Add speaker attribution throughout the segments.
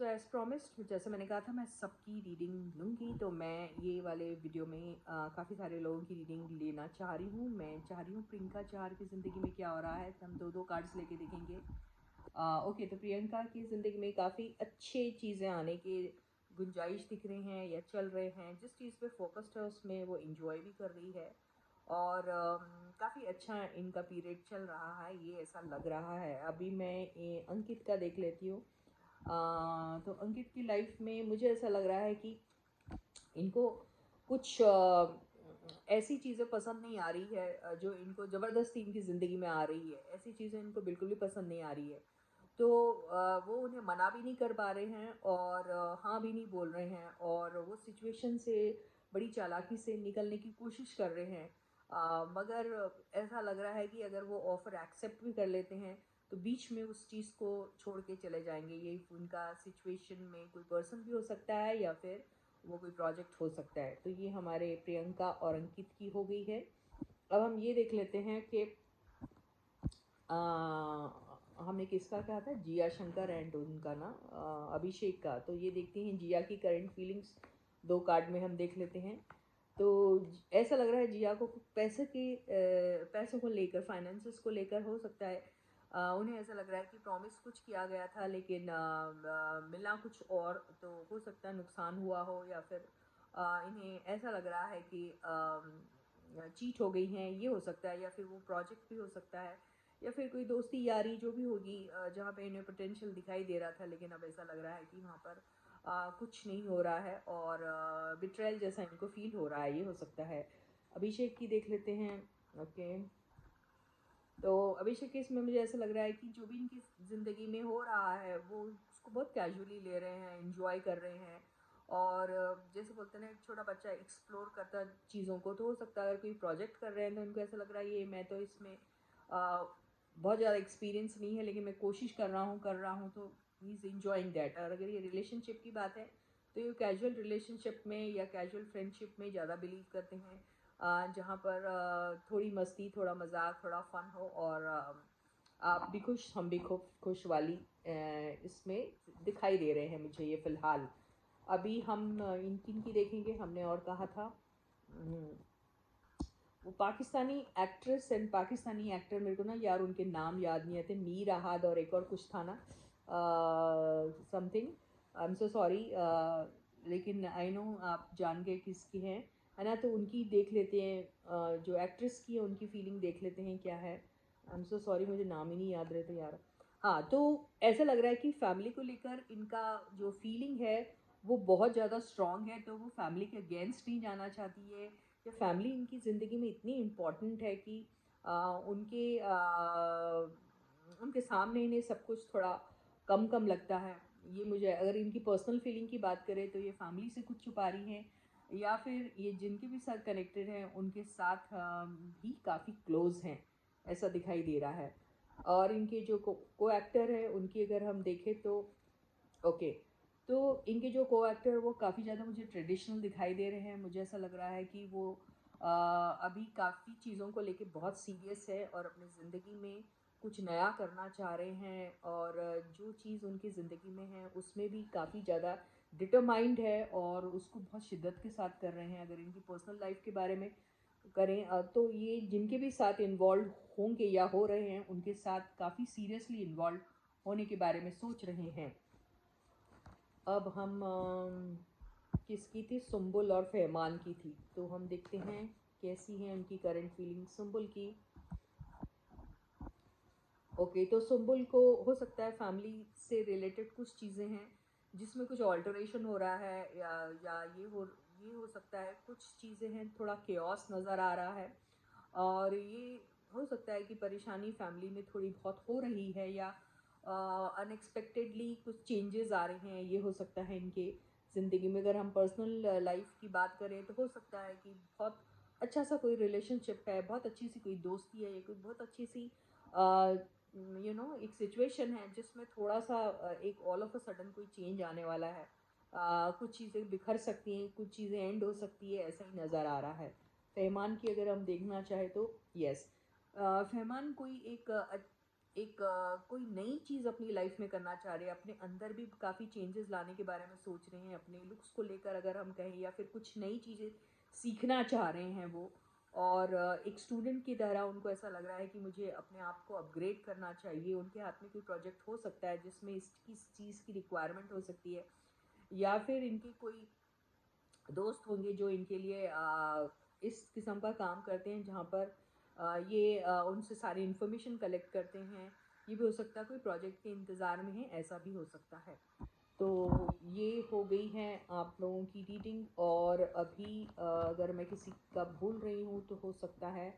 Speaker 1: So as promised जैसे मैंने कहा था मैं सबकी रीडिंग लूँगी, तो मैं ये वाले वीडियो में काफ़ी सारे लोगों की रीडिंग लेना चाह रही हूँ। मैं चाह रही हूँ प्रियंका चार की ज़िंदगी में क्या हो रहा है, तो हम दो दो कार्ड्स लेके देखेंगे। ओके, तो प्रियंका की ज़िंदगी में काफ़ी अच्छी चीज़ें आने की गुंजाइश दिख रही हैं या चल रहे हैं। जिस चीज़ पे फोकस्ड है उसमें वो इंजॉय भी कर रही है, और काफ़ी अच्छा इनका पीरियड चल रहा है, ये ऐसा लग रहा है। अभी मैं अंकित का देख लेती हूँ। तो अंकित की लाइफ में मुझे ऐसा लग रहा है कि इनको कुछ ऐसी चीज़ें पसंद नहीं आ रही है जो इनको ज़बरदस्ती इनकी ज़िंदगी में आ रही है। ऐसी चीज़ें इनको बिल्कुल भी पसंद नहीं आ रही है। तो वो उन्हें मना भी नहीं कर पा रहे हैं और हाँ भी नहीं बोल रहे हैं, और वो सिचुएशन से बड़ी चालाकी से निकलने की कोशिश कर रहे हैं। मगर ऐसा लग रहा है कि अगर वो ऑफ़र एक्सेप्ट भी कर लेते हैं तो बीच में उस चीज़ को छोड़ के चले जाएंगे। ये उनका सिचुएशन में कोई पर्सन भी हो सकता है या फिर वो कोई प्रोजेक्ट हो सकता है। तो ये हमारे प्रियंका और अंकित की हो गई है। अब हम ये देख लेते हैं कि हमने किसका कहा था, जिया शंकर एंड उनका ना अभिषेक का। तो ये देखते हैं जिया की करंट फीलिंग्स, दो कार्ड में हम देख लेते हैं। तो ऐसा लग रहा है जिया को पैसों को लेकर, फाइनेंसेस को लेकर हो सकता है उन्हें ऐसा लग रहा है कि प्रॉमिस कुछ किया गया था लेकिन मिला कुछ और, तो हो सकता है नुकसान हुआ हो, या फिर इन्हें ऐसा लग रहा है कि चीट हो गई हैं, ये हो सकता है। या फिर वो प्रोजेक्ट भी हो सकता है, या फिर कोई दोस्ती यारी जो भी होगी जहाँ पे इन्हें पोटेंशियल दिखाई दे रहा था, लेकिन अब ऐसा लग रहा है कि वहाँ पर कुछ नहीं हो रहा है और बिट्रेयल जैसा इनको फील हो रहा है, ये हो सकता है। अभिषेक की देख लेते हैं। ओके, तो अभिषेक केस में मुझे ऐसा लग रहा है कि जो भी इनकी ज़िंदगी में हो रहा है वो उसको बहुत कैजुअली ले रहे हैं, इंजॉय कर रहे हैं। और जैसे बोलते हैं ना, एक छोटा बच्चा एक्सप्लोर करता है चीज़ों को, तो हो सकता है अगर कोई प्रोजेक्ट कर रहे हैं तो उनको ऐसा लग रहा है ये मैं तो इसमें बहुत ज़्यादा एक्सपीरियंस नहीं है लेकिन मैं कोशिश कर रहा हूँ, तो ही इज़ इन्जॉइंग दैट। और अगर ये रिलेशनशिप की बात है तो ये कैजुअल रिलेशनशिप में या कैजुअल फ्रेंडशिप में ज़्यादा बिलीव करते हैं, जहाँ पर थोड़ी मस्ती, थोड़ा मजाक, थोड़ा फन हो, और आप भी खुश हम भी खुश वाली इसमें दिखाई दे रहे हैं मुझे ये फ़िलहाल। अभी हम इन किन की देखेंगे, हमने और कहा था वो Pakistani actress and Pakistani actor, मेरे को ना यार उनके नाम याद नहीं आते, मीर अहाद और एक और कुछ था ना something, I am so sorry, लेकिन आई नो आप जान गए किसकी हैं, है ना। तो उनकी देख लेते हैं, जो एक्ट्रेस की है उनकी फीलिंग देख लेते हैं क्या है। आई एम सो सॉरी, मुझे नाम ही नहीं याद रहे थे यार। हाँ, तो ऐसा लग रहा है कि फैमिली को लेकर इनका जो फीलिंग है वो बहुत ज़्यादा स्ट्रॉन्ग है, तो वो फैमिली के अगेंस्ट नहीं जाना चाहती है, या फैमिली इनकी ज़िंदगी में इतनी इम्पॉर्टेंट है कि उनके सामने इन्हें सब कुछ थोड़ा कम कम लगता है। ये मुझे, अगर इनकी पर्सनल फीलिंग की बात करें तो ये फैमिली से कुछ छुपा रही हैं, या फिर ये जिनके भी साथ कनेक्टेड हैं उनके साथ भी काफ़ी क्लोज हैं, ऐसा दिखाई दे रहा है। और इनके जो को एक्टर है उनकी अगर हम देखें तो ओके, तो इनके जो को एक्टर वो काफ़ी ज़्यादा मुझे ट्रेडिशनल दिखाई दे रहे हैं। मुझे ऐसा लग रहा है कि वो अभी काफ़ी चीज़ों को लेके बहुत सीरियस है और अपनी ज़िंदगी में कुछ नया करना चाह रहे हैं, और जो चीज़ उनकी ज़िंदगी में है उसमें भी काफ़ी ज़्यादा डिटरमाइंड है और उसको बहुत शिद्दत के साथ कर रहे हैं। अगर इनकी पर्सनल लाइफ के बारे में करें तो ये जिनके भी साथ इन्वॉल्व होंगे या हो रहे हैं उनके साथ काफ़ी सीरियसली इन्वॉल्व होने के बारे में सोच रहे हैं। अब हम किसकी थी, सुम्बुल और फहमान की थी, तो हम देखते हैं कैसी है उनकी करंट फीलिंग सुम्बुल की। ओके, तो सुम्बुल को हो सकता है फैमिली से रिलेटेड कुछ चीज़ें हैं जिसमें कुछ ऑल्टरेशन हो रहा है, या ये हो सकता है कुछ चीज़ें हैं, थोड़ा केओस नज़र आ रहा है। और ये हो सकता है कि परेशानी फैमिली में थोड़ी बहुत हो रही है, या अनएक्सपेक्टेडली कुछ चेंजेस आ रहे हैं, ये हो सकता है इनके ज़िंदगी में। अगर हम पर्सनल लाइफ की बात करें तो हो सकता है कि बहुत अच्छा सा कोई रिलेशनशिप है, बहुत अच्छी सी कोई दोस्ती है, या कोई बहुत अच्छी सी एक सिचुएशन है जिसमें थोड़ा सा एक ऑल ऑफ अ सडन कोई चेंज आने वाला है। कुछ चीज़ें बिखर सकती हैं, कुछ चीज़ें एंड हो सकती है, ऐसा ही नज़र आ रहा है। फहमान की अगर हम देखना चाहें तो यस, फहमान कोई एक एक कोई नई चीज़ अपनी लाइफ में करना चाह रहे हैं, अपने अंदर भी काफ़ी चेंजेस लाने के बारे में सोच रहे हैं, अपने लुक्स को लेकर अगर हम कहें, या फिर कुछ नई चीज़ें सीखना चाह रहे हैं वो, और एक स्टूडेंट की तरह उनको ऐसा लग रहा है कि मुझे अपने आप को अपग्रेड करना चाहिए। उनके हाथ में कोई प्रोजेक्ट हो सकता है जिसमें इस चीज़ की रिक्वायरमेंट हो सकती है, या फिर इनके कोई दोस्त होंगे जो इनके लिए इस किस्म का काम करते हैं, जहाँ पर ये उनसे सारी इन्फॉर्मेशन कलेक्ट करते हैं। ये भी हो सकता है कोई प्रोजेक्ट के इंतज़ार में है, ऐसा भी हो सकता है। तो ये हो गई है आप लोगों की रीडिंग। और अभी अगर मैं किसी का भूल रही हूँ तो हो सकता है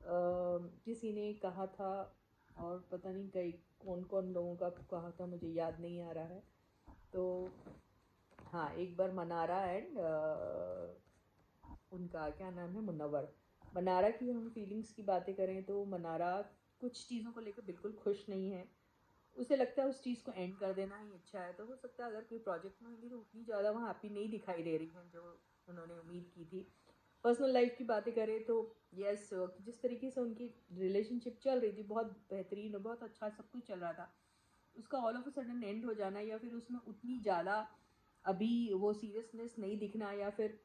Speaker 1: किसी ने कहा था, और पता नहीं कई कौन कौन लोगों का कहा था, मुझे याद नहीं आ रहा है। तो हाँ, एक बार मनारा एंड उनका क्या नाम है, मुनव्वर, मनारा की हम फीलिंग्स की बातें करें तो मनारा कुछ चीज़ों को लेकर बिल्कुल खुश नहीं है। उसे लगता है उस चीज़ को एंड कर देना ही अच्छा है। तो हो सकता है अगर कोई प्रोजेक्ट में होंगी तो उतनी ज़्यादा वहाँ हैप्पी नहीं दिखाई दे रही हैं जो उन्होंने उम्मीद की थी। पर्सनल लाइफ की बातें करें तो यस, जिस तरीके से उनकी रिलेशनशिप चल रही थी बहुत बेहतरीन और बहुत अच्छा सब कुछ चल रहा था, उसका all of a sudden and हो जाना, या फिर उसमें उतनी ज़्यादा अभी वो सीरियसनेस नहीं दिखना, या फिर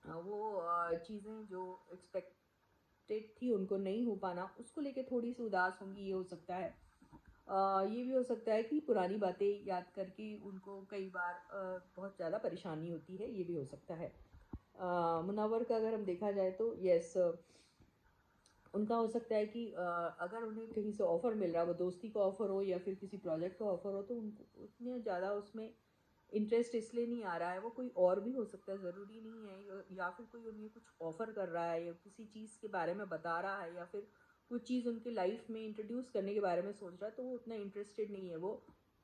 Speaker 1: वो चीज़ें जो एक्सपेक्टेड थी उनको नहीं हो पाना, उसको लेके थोड़ी सी उदास होंगी, ये हो सकता है। ये भी हो सकता है कि पुरानी बातें याद करके उनको कई बार बहुत ज़्यादा परेशानी होती है, ये भी हो सकता है। मुनव्वर का अगर हम देखा जाए तो यस, उनका हो सकता है कि अगर उन्हें कहीं से ऑफ़र मिल रहा है, वो दोस्ती का ऑफ़र हो या फिर किसी प्रोजेक्ट का ऑफ़र हो, तो उनको उतने ज़्यादा उसमें इंटरेस्ट इसलिए नहीं आ रहा है। वो कोई और भी हो सकता है, ज़रूरी नहीं है, या फिर कोई उन्हें कुछ ऑफ़र कर रहा है या किसी चीज़ के बारे में बता रहा है, या फिर कुछ चीज़ उनकी लाइफ में इंट्रोड्यूस करने के बारे में सोच रहा है, तो वो उतना इंटरेस्टेड नहीं है। वो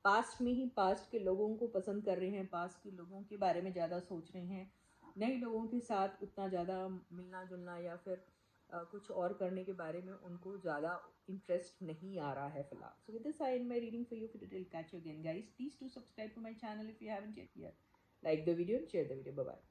Speaker 1: पास्ट में ही पास्ट के लोगों को पसंद कर रहे हैं, पास्ट के लोगों के बारे में ज़्यादा सोच रहे हैं। नए लोगों के साथ उतना ज़्यादा मिलना जुलना या फिर कुछ और करने के बारे में उनको ज़्यादा इंटरेस्ट नहीं आ रहा है फिलहाल। So with this I end my reading for you, फिर will catch you again guys. Please do subscribe to my channel if you haven't yet here, like the video and share the video. Bye bye.